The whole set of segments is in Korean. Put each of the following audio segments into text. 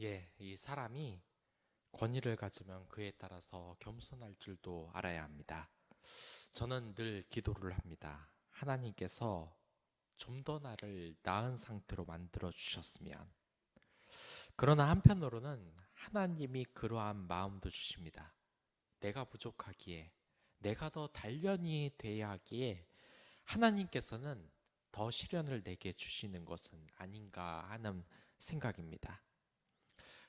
이 사람이 권위를 가지면 그에 따라서 겸손할 줄도 알아야 합니다. 저는 늘 기도를 합니다. 하나님께서 좀 더 나를 나은 상태로 만들어 주셨으면. 그러나 한편으로는 하나님이 그러한 마음도 주십니다. 내가 부족하기에, 내가 더 단련이 돼야 하기에 하나님께서는 더 시련을 내게 주시는 것은 아닌가 하는 생각입니다.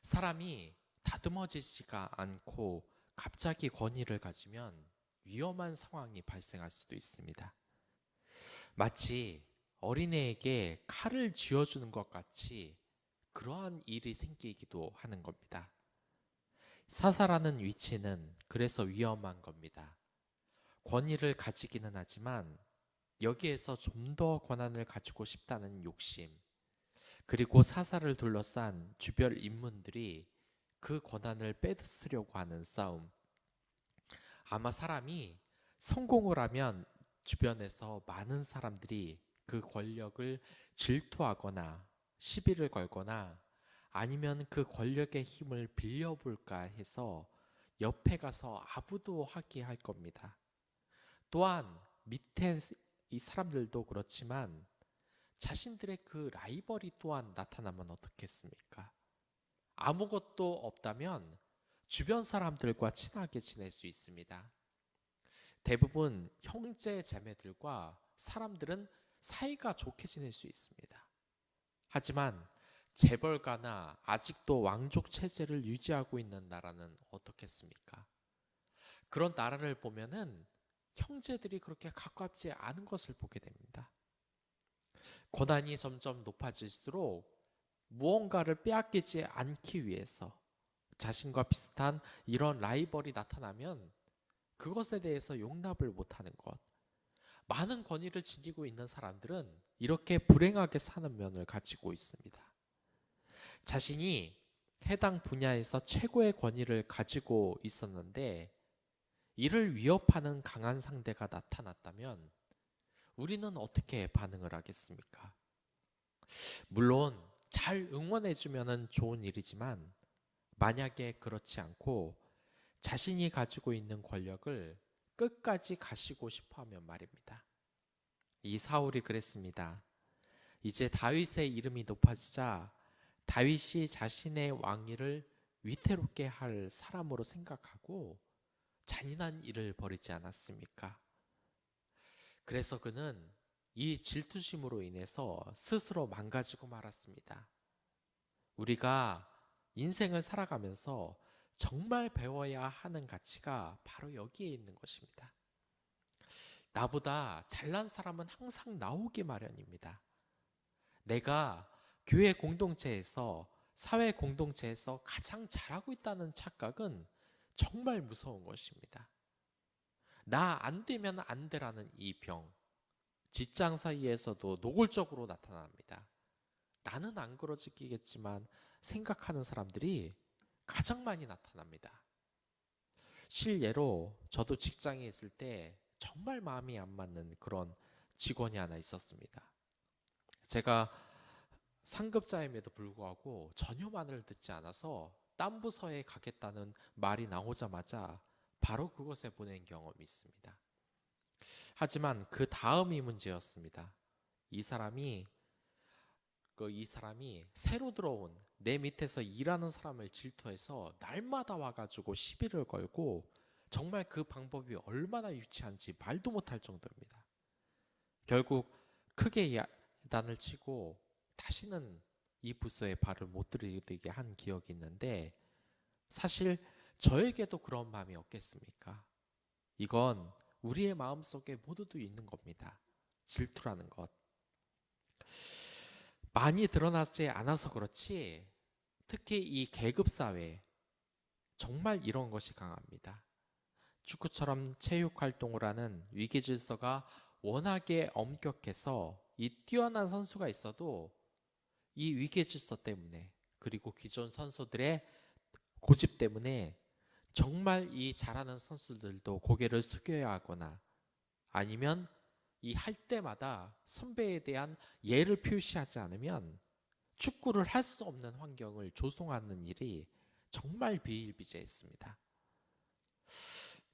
사람이 다듬어지지가 않고 갑자기 권위를 가지면 위험한 상황이 발생할 수도 있습니다. 마치 어린애에게 칼을 쥐어주는 것 같이 그러한 일이 생기기도 하는 겁니다. 사사라는 위치는 그래서 위험한 겁니다. 권위를 가지기는 하지만 여기에서 좀 더 권한을 가지고 싶다는 욕심, 그리고 사사를 둘러싼 주변 인물들이 그 권한을 뺏으려고 하는 싸움. 아마 사람이 성공을 하면 주변에서 많은 사람들이 그 권력을 질투하거나 시비를 걸거나 아니면 그 권력의 힘을 빌려볼까 해서 옆에 가서 아부도하게 할 겁니다. 또한 밑에 이 사람들도 그렇지만 자신들의 그 라이벌이 또한 나타나면 어떻겠습니까? 아무것도 없다면 주변 사람들과 친하게 지낼 수 있습니다. 대부분 형제 자매들과 사람들은 사이가 좋게 지낼 수 있습니다. 하지만 재벌가나 아직도 왕족 체제를 유지하고 있는 나라는 어떻겠습니까? 그런 나라를 보면은 형제들이 그렇게 가깝지 않은 것을 보게 됩니다. 고난이 점점 높아질수록 무언가를 빼앗기지 않기 위해서 자신과 비슷한 이런 라이벌이 나타나면 그것에 대해서 용납을 못하는 것. 많은 권위를 지니고 있는 사람들은 이렇게 불행하게 사는 면을 가지고 있습니다. 자신이 해당 분야에서 최고의 권위를 가지고 있었는데 이를 위협하는 강한 상대가 나타났다면 우리는 어떻게 반응을 하겠습니까? 물론 잘 응원해주면 좋은 일이지만 만약에 그렇지 않고 자신이 가지고 있는 권력을 끝까지 가시고 싶어 하면 말입니다. 이 사울이 그랬습니다. 이제 다윗의 이름이 높아지자 다윗이 자신의 왕위를 위태롭게 할 사람으로 생각하고 잔인한 일을 벌이지 않았습니까? 그래서 그는 이 질투심으로 인해서 스스로 망가지고 말았습니다. 우리가 인생을 살아가면서 정말 배워야 하는 가치가 바로 여기에 있는 것입니다. 나보다 잘난 사람은 항상 나오기 마련입니다. 내가 교회 공동체에서, 사회 공동체에서 가장 잘하고 있다는 착각은 정말 무서운 것입니다. 나 안 되면 안 되라는 이 병, 직장 사이에서도 노골적으로 나타납니다. 나는 안 그러지겠지만 생각하는 사람들이 가장 많이 나타납니다. 실예로 저도 직장에 있을 때 정말 마음이 안 맞는 그런 직원이 하나 있었습니다. 제가 상급자임에도 불구하고 전혀 말을 듣지 않아서 딴 부서에 가겠다는 말이 나오자마자 바로 그곳에 보낸 경험이 있습니다. 하지만 그 다음이 문제였습니다. 이 사람이 새로 들어온 내 밑에서 일하는 사람을 질투해서 날마다 와가지고 시비를 걸고 정말 그 방법이 얼마나 유치한지 말도 못할 정도입니다. 결국 크게 야단을 치고 다시는 이 부서에 발을 못 들이게 한 기억이 있는데 사실 저에게도 그런 마음이 없겠습니까? 이건 우리의 마음속에 모두도 있는 겁니다. 질투라는 것. 많이 드러나지 않아서 그렇지 특히 이 계급사회 정말 이런 것이 강합니다. 축구처럼 체육활동을 하는 위계질서가 워낙에 엄격해서 이 뛰어난 선수가 있어도 이 위계질서 때문에 그리고 기존 선수들의 고집 때문에 정말 이 잘하는 선수들도 고개를 숙여야 하거나 아니면 이 할 때마다 선배에 대한 예를 표시하지 않으면 축구를 할 수 없는 환경을 조성하는 일이 정말 비일비재했습니다.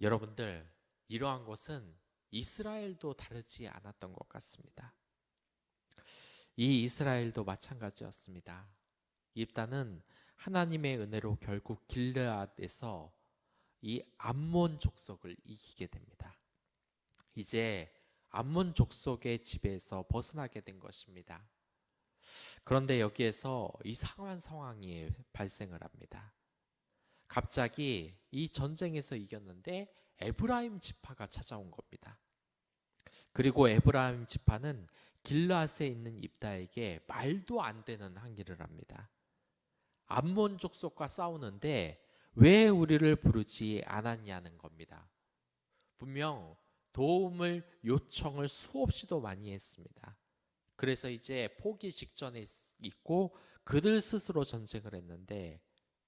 여러분들, 이러한 것은 이스라엘도 다르지 않았던 것 같습니다. 이 이스라엘도 마찬가지였습니다. 입다는 하나님의 은혜로 결국 길르앗에서 이 암몬 족속을 이기게 됩니다. 이제 암몬 족속의 지배에서 벗어나게 된 것입니다. 그런데 여기에서 이상한 상황이 발생을 합니다. 갑자기 이 전쟁에서 이겼는데 에브라임 지파가 찾아온 겁니다. 그리고 에브라임 지파는 길르앗에 있는 입다에게 말도 안 되는 항의를 합니다. 암몬 족속과 싸우는데 왜 우리를 부르지 않았냐는 겁니다. 분명 도움을 요청을 수없이도 많이 했습니다. 그래서 이제 포기 직전에 있고 그들 스스로 전쟁을 했는데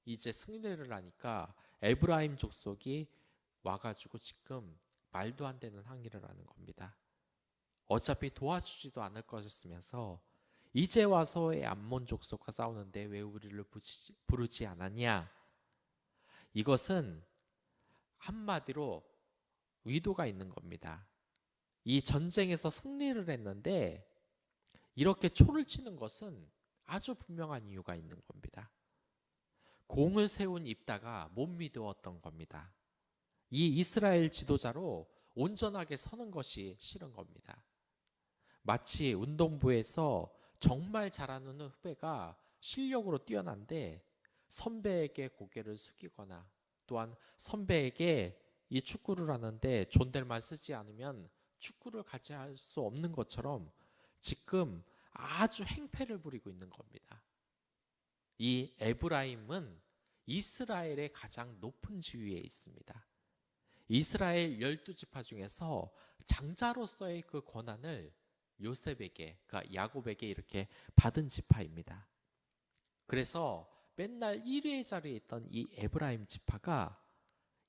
이제 승리를 하니까 에브라임 족속이 와가지고 지금 말도 안 되는 항의를 하는 겁니다. 어차피 도와주지도 않을 것이면서 이제 와서의 암몬 족속과 싸우는데 왜 우리를 부르지 않았냐? 이것은 한마디로 의도가 있는 겁니다. 이 전쟁에서 승리를 했는데 이렇게 초를 치는 것은 아주 분명한 이유가 있는 겁니다. 공을 세운 입다가 못 믿었던 겁니다. 이 이스라엘 지도자로 온전하게 서는 것이 싫은 겁니다. 마치 운동부에서 정말 잘하는 후배가 실력으로 뛰어난데 선배에게 고개를 숙이거나 또한 선배에게 이 축구를 하는데 존댓말 쓰지 않으면 축구를 같이 할 수 없는 것처럼 지금 아주 행패를 부리고 있는 겁니다. 이 에브라임은 이스라엘의 가장 높은 지위에 있습니다. 이스라엘 12지파 중에서 장자로서의 그 권한을 요셉에게, 그러니까 야곱에게 이렇게 받은 지파입니다. 그래서 맨날 1위의 자리에 있던 이 에브라임 지파가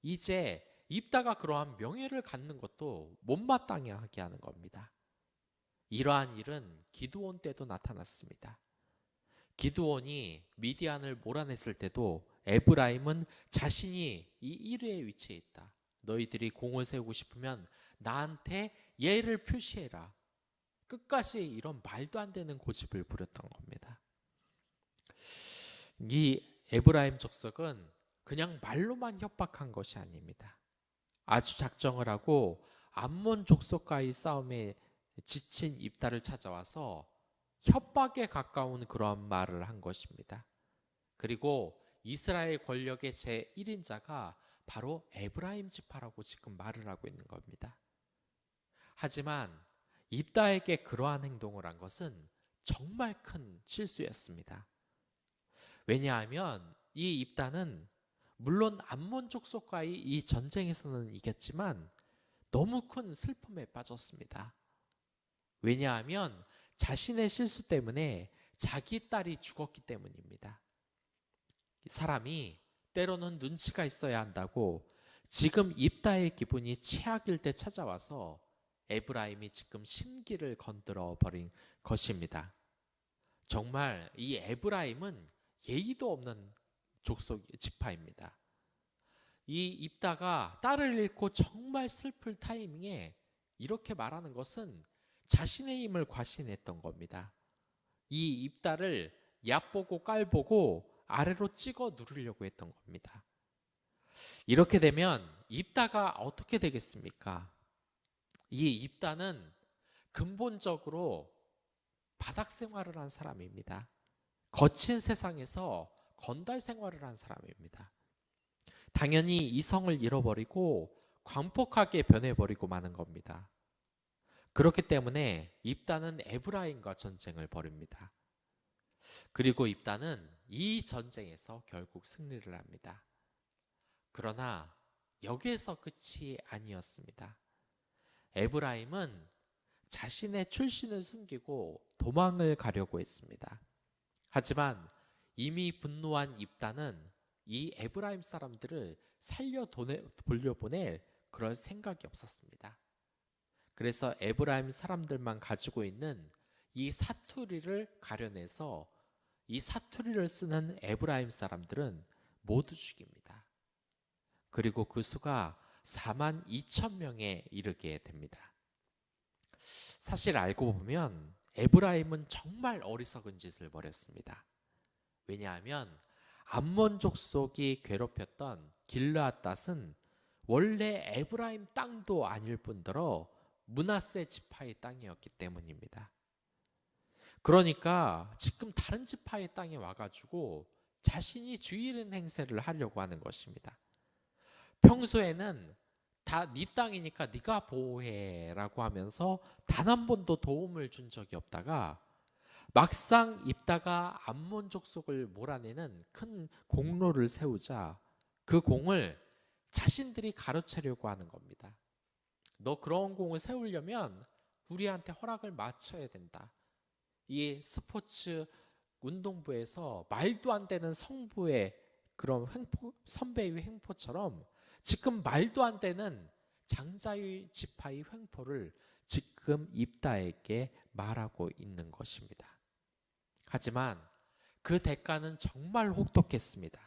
이제 입다가 그러한 명예를 갖는 것도 못마땅하게 하는 겁니다. 이러한 일은 기드온 때도 나타났습니다. 기드온이 미디안을 몰아냈을 때도 에브라임은 자신이 이 1위의 위치에 있다. 너희들이 공을 세우고 싶으면 나한테 예를 표시해라. 끝까지 이런 말도 안 되는 고집을 부렸던 겁니다. 이 에브라임 족속은 그냥 말로만 협박한 것이 아닙니다. 아주 작정을 하고 암몬 족속과의 싸움에 지친 입다를 찾아와서 협박에 가까운 그런 말을 한 것입니다. 그리고 이스라엘 권력의 제1인자가 바로 에브라임 지파라고 지금 말을 하고 있는 겁니다. 하지만 입다에게 그러한 행동을 한 것은 정말 큰 실수였습니다. 왜냐하면 이 입다는 물론 암몬 족속과의 이 전쟁에서는 이겼지만 너무 큰 슬픔에 빠졌습니다. 왜냐하면 자신의 실수 때문에 자기 딸이 죽었기 때문입니다. 사람이 때로는 눈치가 있어야 한다고 지금 입다의 기분이 최악일 때 찾아와서 에브라임이 지금 심기를 건드려 버린 것입니다. 정말 이 에브라임은 예의도 없는 족속 지파입니다. 이 입다가 딸을 잃고 정말 슬플 타이밍에 이렇게 말하는 것은 자신의 힘을 과신했던 겁니다. 이 입다를 얕보고 깔보고 아래로 찍어 누르려고 했던 겁니다. 이렇게 되면 입다가 어떻게 되겠습니까? 이 입다는 근본적으로 바닥 생활을 한 사람입니다. 거친 세상에서 건달 생활을 한 사람입니다. 당연히 이성을 잃어버리고 광폭하게 변해버리고 마는 겁니다. 그렇기 때문에 입다는 에브라임과 전쟁을 벌입니다. 그리고 입다는 이 전쟁에서 결국 승리를 합니다. 그러나 여기에서 끝이 아니었습니다. 에브라임은 자신의 출신을 숨기고 도망을 가려고 했습니다. 하지만 이미 분노한 입다는 이 에브라임 사람들을 살려 돌려보낼 그럴 생각이 없었습니다. 그래서 에브라임 사람들만 가지고 있는 이 사투리를 가려내서 이 사투리를 쓰는 에브라임 사람들은 모두 죽입니다. 그리고 그 수가 4만 2천 명에 이르게 됩니다. 사실 알고 보면 에브라임은 정말 어리석은 짓을 벌였습니다. 왜냐하면 암몬 족속이 괴롭혔던 길르앗닷은 원래 에브라임 땅도 아닐 뿐더러 므낫세 지파의 땅이었기 때문입니다. 그러니까 지금 다른 지파의 땅에 와가지고 자신이 주인 행세를 하려고 하는 것입니다. 평소에는 다 네 땅이니까 네가 보호해 라고 하면서 단 한 번도 도움을 준 적이 없다가 막상 입다가 암몬 족속을 몰아내는 큰 공로를 세우자 그 공을 자신들이 가로채려고 하는 겁니다. 너 그런 공을 세우려면 우리한테 허락을 맞춰야 된다. 이 스포츠 운동부에서 말도 안 되는 성부의 그런 선배의 횡포처럼 지금 말도 안 되는 장자의 지파의 횡포를 지금 입다에게 말하고 있는 것입니다. 하지만 그 대가는 정말 혹독했습니다.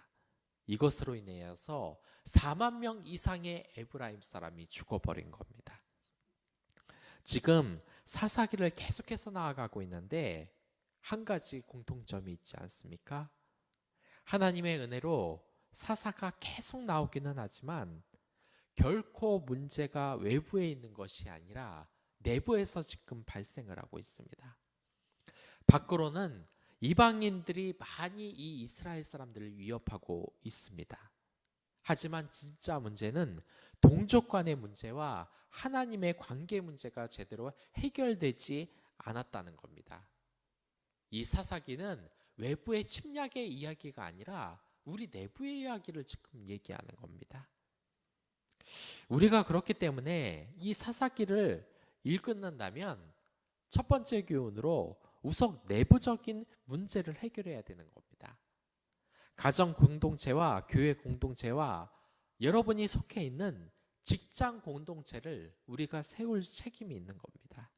이것으로 인해서 4만 명 이상의 에브라임 사람이 죽어버린 겁니다. 지금 사사기를 계속해서 나아가고 있는데 한 가지 공통점이 있지 않습니까? 하나님의 은혜로 사사가 계속 나오기는 하지만 결코 문제가 외부에 있는 것이 아니라 내부에서 지금 발생을 하고 있습니다. 밖으로는 이방인들이 많이 이 이스라엘 사람들을 위협하고 있습니다. 하지만 진짜 문제는 동족 간의 문제와 하나님의 관계 문제가 제대로 해결되지 않았다는 겁니다. 이 사사기는 외부의 침략의 이야기가 아니라 우리 내부의 이야기를 지금 얘기하는 겁니다. 우리가 그렇기 때문에 이 사사기를 읽는다면 첫 번째 교훈으로 우선 내부적인 문제를 해결해야 되는 겁니다. 가정 공동체와 교회 공동체와 여러분이 속해 있는 직장 공동체를 우리가 세울 책임이 있는 겁니다.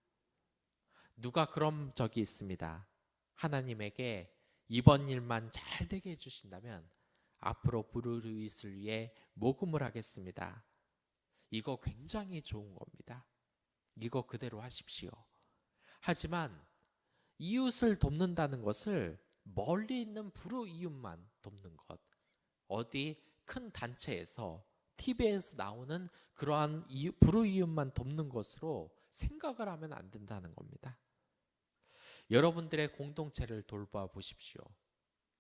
누가 그런 적이 있습니다. 하나님에게 이번 일만 잘 되게 해주신다면 앞으로 부르르잇을 위해 모금을 하겠습니다. 이거 굉장히 좋은 겁니다. 이거 그대로 하십시오. 하지만 이웃을 돕는다는 것을 멀리 있는 불우이웃만 돕는 것, 어디 큰 단체에서 TV에서 나오는 그러한 불우이웃만 돕는 것으로 생각을 하면 안 된다는 겁니다. 여러분들의 공동체를 돌봐 보십시오.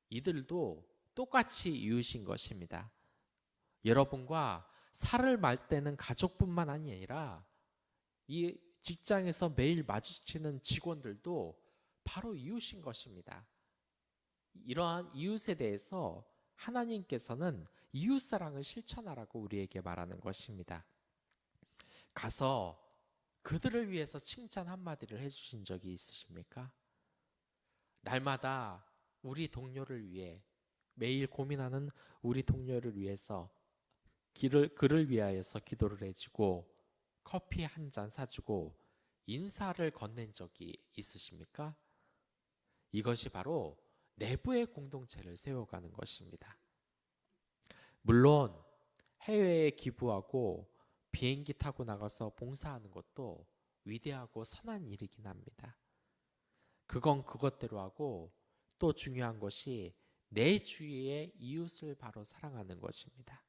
이들도 똑같이 이웃인 것입니다. 여러분과 살을 말때는 가족뿐만 아니라 이 직장에서 매일 마주치는 직원들도 바로 이웃인 것입니다. 이러한 이웃에 대해서 하나님께서는 이웃사랑을 실천하라고 우리에게 말하는 것입니다. 가서 그들을 위해서 칭찬 한마디를 해주신 적이 있으십니까? 날마다 우리 동료를 위해 매일 고민하는 우리 동료를 위해서 그를 위하여서 기도를 해주고 커피 한 잔 사주고 인사를 건넨 적이 있으십니까? 이것이 바로 내부의 공동체를 세워가는 것입니다. 물론 해외에 기부하고 비행기 타고 나가서 봉사하는 것도 위대하고 선한 일이긴 합니다. 그건 그것대로 하고 또 중요한 것이 내 주위의 이웃을 바로 사랑하는 것입니다.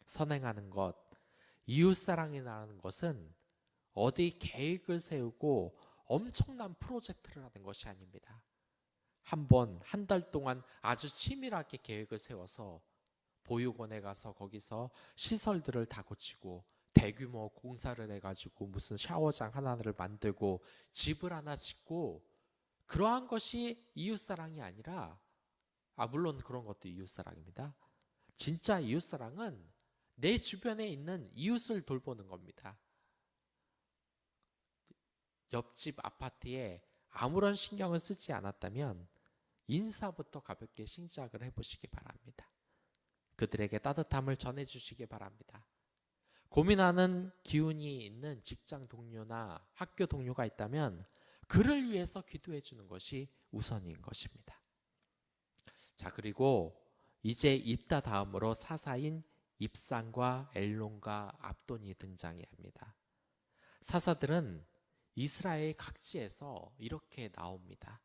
선행하는 것, 이웃사랑이라는 것은 어디 계획을 세우고 엄청난 프로젝트를 하는 것이 아닙니다. 한 달 동안 아주 치밀하게 계획을 세워서 보육원에 가서 거기서 시설들을 다 고치고 대규모 공사를 해가지고 무슨 샤워장 하나를 만들고 집을 하나 짓고 그러한 것이 이웃사랑이 아니라 물론 그런 것도 이웃사랑입니다. 진짜 이웃사랑은 내 주변에 있는 이웃을 돌보는 겁니다. 옆집 아파트에 아무런 신경을 쓰지 않았다면 인사부터 가볍게 시작을 해보시기 바랍니다. 그들에게 따뜻함을 전해주시기 바랍니다. 고민하는 기운이 있는 직장 동료나 학교 동료가 있다면 그를 위해서 기도해 주는 것이 우선인 것입니다. 자, 그리고 이제 입다 다음으로 사사인 입산과 엘론과 압돈이 등장해야 합니다. 사사들은 이스라엘 각지에서 이렇게 나옵니다.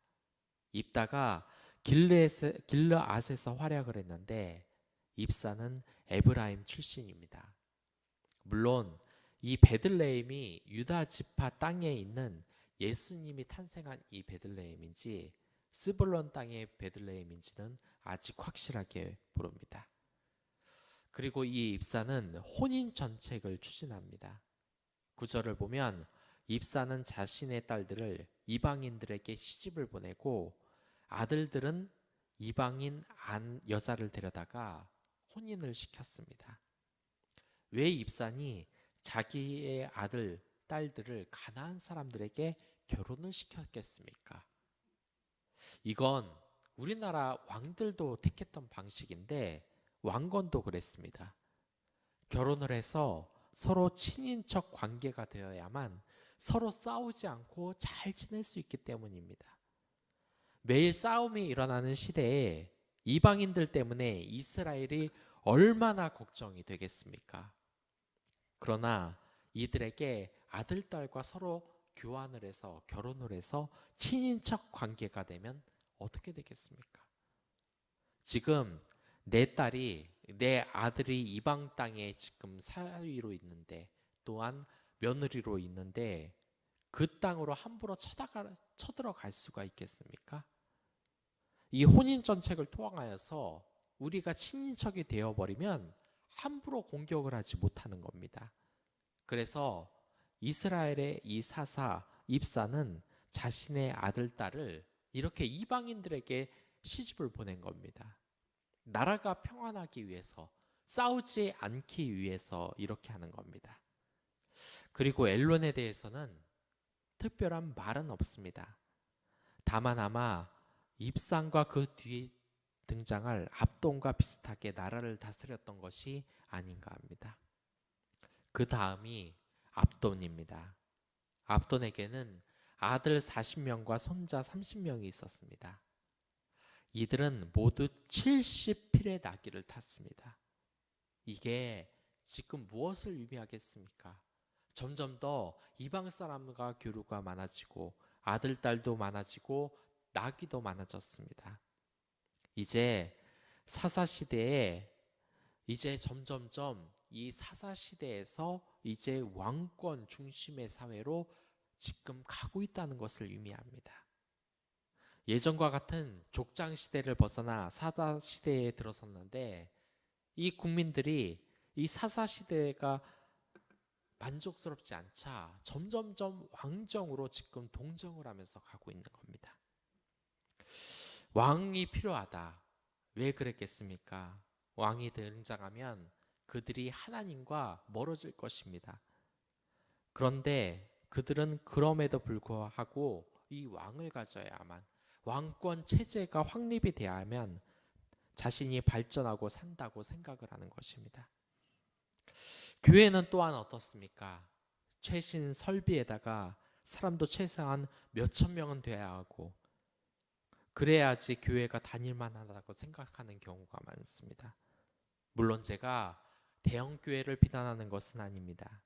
입다가 길르앗에서 활약을 했는데 입사는 에브라임 출신입니다. 물론 이 베들레헴이 유다 지파 땅에 있는 예수님이 탄생한 이 베들레헴인지 스불론 땅의 베들레헴인지는 아직 확실하게 모릅니다. 그리고 이 입사는 혼인 전책을 추진합니다. 구절을 보면 입사는 자신의 딸들을 이방인들에게 시집을 보내고 아들들은 이방인 여자를 데려다가 혼인을 시켰습니다. 왜 입산이 자기의 아들, 딸들을 가나안 사람들에게 결혼을 시켰겠습니까? 이건 우리나라 왕들도 택했던 방식인데 왕건도 그랬습니다. 결혼을 해서 서로 친인척 관계가 되어야만 서로 싸우지 않고 잘 지낼 수 있기 때문입니다. 매일 싸움이 일어나는 시대에 이방인들 때문에 이스라엘이 얼마나 걱정이 되겠습니까? 그러나 이들에게 아들, 딸과 서로 교환을 해서 결혼을 해서 친인척 관계가 되면 어떻게 되겠습니까? 지금 내 아들이 이방 땅에 지금 사위로 있는데 또한 며느리로 있는데 그 땅으로 함부로 쳐들어갈 수가 있겠습니까? 이 혼인 정책을 통하여서 우리가 친인척이 되어버리면 함부로 공격을 하지 못하는 겁니다. 그래서 이스라엘의 이 사사 입사는 자신의 아들, 딸을 이렇게 이방인들에게 시집을 보낸 겁니다. 나라가 평안하기 위해서, 싸우지 않기 위해서 이렇게 하는 겁니다. 그리고 엘론에 대해서는 특별한 말은 없습니다. 다만 아마 입산과 그 뒤에 등장할 압돈과 비슷하게 나라를 다스렸던 것이 아닌가 합니다. 그 다음이 압돈입니다. 압돈에게는 아들 40명과 손자 30명이 있었습니다. 이들은 모두 70필의 나귀를 탔습니다. 이게 지금 무엇을 의미하겠습니까? 점점 더 이방 사람과 교류가 많아지고 아들, 딸도 많아지고 나귀도 많아졌습니다. 이제 사사시대에 이제 점점점 이 사사시대에서 이제 왕권 중심의 사회로 지금 가고 있다는 것을 의미합니다. 예전과 같은 족장 시대를 벗어나 사사 시대에 들어섰는데 이 국민들이 이 사사 시대가 만족스럽지 않자 점점점 왕정으로 지금 동정을 하면서 가고 있는 겁니다. 왕이 필요하다. 왜 그랬겠습니까? 왕이 등장하면 그들이 하나님과 멀어질 것입니다. 그런데 그들은 그럼에도 불구하고 이 왕을 가져야만, 왕권 체제가 확립이 돼야 하면 자신이 발전하고 산다고 생각을 하는 것입니다. 교회는 또한 어떻습니까? 최신 설비에다가 사람도 최소한 몇천 명은 돼야 하고 그래야지 교회가 다닐만 하다고 생각하는 경우가 많습니다. 물론 제가 대형 교회를 비난하는 것은 아닙니다.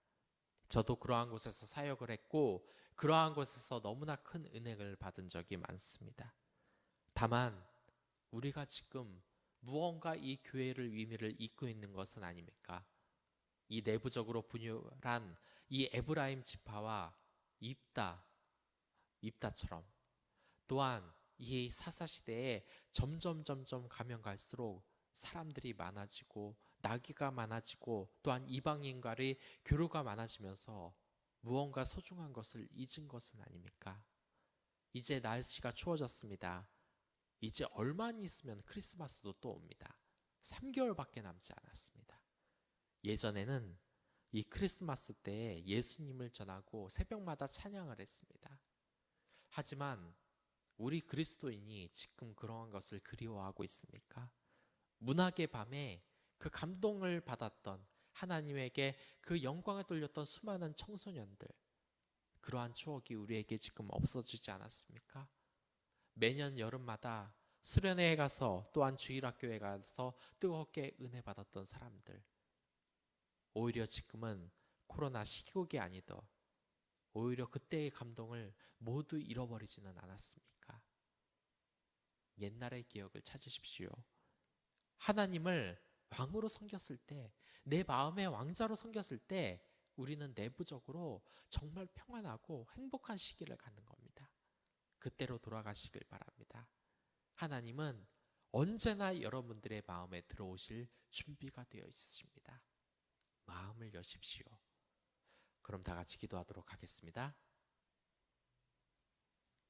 저도 그러한 곳에서 사역을 했고 그러한 곳에서 너무나 큰 은혜를 받은 적이 많습니다. 다만 우리가 지금 무언가 이 교회를 의미를 잇고 있는 것은 아닙니까? 이 내부적으로 분열한 이 에브라임 지파와 입다처럼 또한 이 사사시대에 점점 가면 갈수록 사람들이 많아지고 나귀가 많아지고 또한 이방인과의 교류가 많아지면서 무언가 소중한 것을 잊은 것은 아닙니까? 이제 날씨가 추워졌습니다. 이제 얼마 안 있으면 크리스마스도 또 옵니다. 3개월밖에 남지 않았습니다. 예전에는 이 크리스마스 때 예수님을 전하고 새벽마다 찬양을 했습니다. 하지만 우리 그리스도인이 지금 그러한 것을 그리워하고 있습니까? 문학의 밤에 그 감동을 받았던 하나님에게 그 영광을 돌렸던 수많은 청소년들, 그러한 추억이 우리에게 지금 없어지지 않았습니까? 매년 여름마다 수련회에 가서 또한 주일학교에 가서 뜨겁게 은혜 받았던 사람들. 오히려 지금은 코로나 시국이 아니더 오히려 그때의 감동을 모두 잃어버리지는 않았습니까? 옛날의 기억을 찾으십시오. 하나님을 왕으로 섬겼을 때, 내 마음의 왕자로 섬겼을 때 우리는 내부적으로 정말 평안하고 행복한 시기를 갖는 겁니다. 그때로 돌아가시길 바랍니다. 하나님은 언제나 여러분들의 마음에 들어오실 준비가 되어 있으십니다. 마음을 여십시오. 그럼 다 같이 기도하도록 하겠습니다.